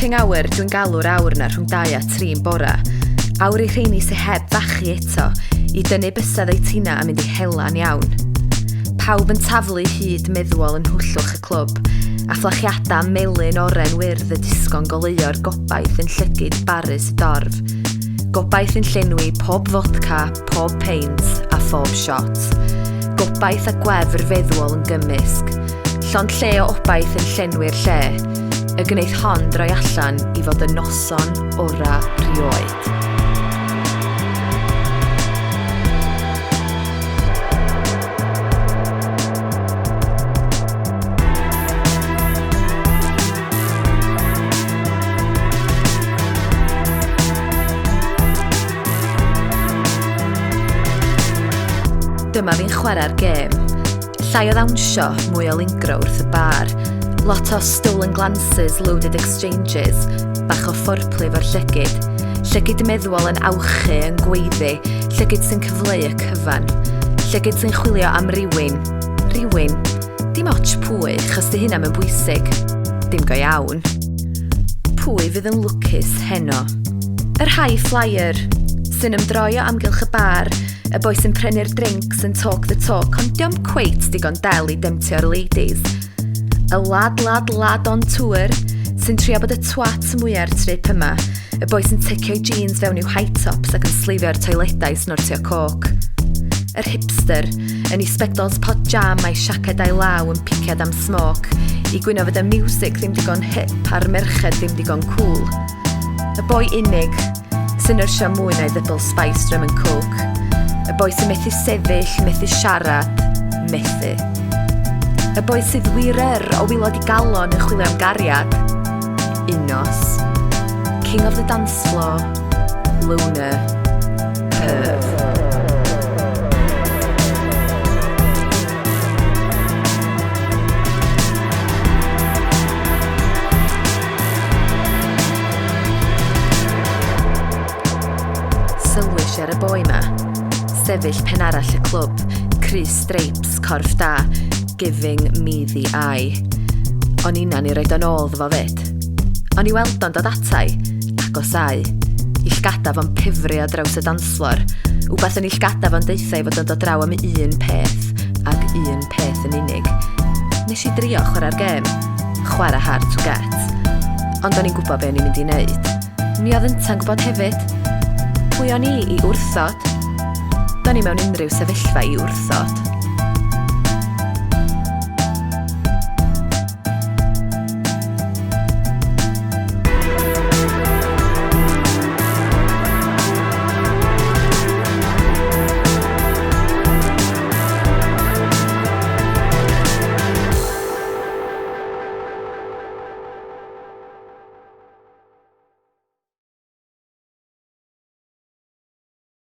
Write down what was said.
Rhwng awyr, dwi'n galw'r awr na rhwng 2 a 3 bora. Awr I rheini sy'n heb fachu eto, I dynnu bysedd ei tina a mynd I helan iawn. Pawb yn taflu hyd meddwl yn hwllwch y clwb, a fflachiadau melyn oren wyrdd y disgo'n goleuo'r gobaith yn llygyd barus y dorf. Gobaith yn llenwi pob fodca, pob peint a phob shot. Gobaith a gwefr feddwl yn gymysg. Llond lle o obaith yn llenwi'r lle. Y gwneud hon droi allan I fod y noson ora rioed. Dyma fi'n chwarae'r gêm. Llai o ddawnsio, mwy o lingro wrth y bar. Lot o stolen glances, loaded exchanges, bach o foreplay fo'r llygyd. Llygyd meddwl yn awchu, yn gweiddi, llygyd sy'n cyfleu y cyfan. Llygyd sy'n chwilio am rywun. Rywun, dim ots pwy, chos di hynna'n bwysig. Dim go iawn. Pwy fydd yn lwcus heno? Yr high flyer, sy'n ymdroio amgylch y bar, y boi sy'n prynu'r drinks yn talk the talk, ond diom cweit digon del I demtio'r ladies. Y lad on tour, sy'n trio bod y twat mwyaf trip yma, y boi sy'n ticio'i jeans fewn i'w high tops ac yn slifio'r toiledau snortio coc. Yr hipster, yn I spectols pot jam a'i siacedau law yn piciad am smoc, I gwyno fod y music ddim digon hip a'r merched ddim digon cool. Y boi unig, sy'n nyrsio mwy na'i ddibl spice drum and coke. Y boi sy'n methu sefyll, methu siarad, methu. Y boi sydd wirer o wilod I galon yn chwilio am gariad. Unos. King of the dance floor. Loner. Perv. Sylwys ar y boi ma. Sefyll pen arall y clwb, crys streips, corff da, giving me the eye. O'n unan I roed o'n ôl ddefo fyd. O'n I weld o'n dod atai, agosau. Illgadaf o'n pifri a draws y dansflor. Wbath yn illgadaf o'n deithau fod o'n dod draw am un peth, ag un peth yn unig. Nes I drio chwarae'r gêm, chwarae hard to get. Ond o'n i'n gwybod be o'n i'n mynd I wneud. Mi oedd ynta'n gwybod hefyd. Pwy o'n I wrthod? Do'n I mewn unrhyw sefyllfa I wrthod.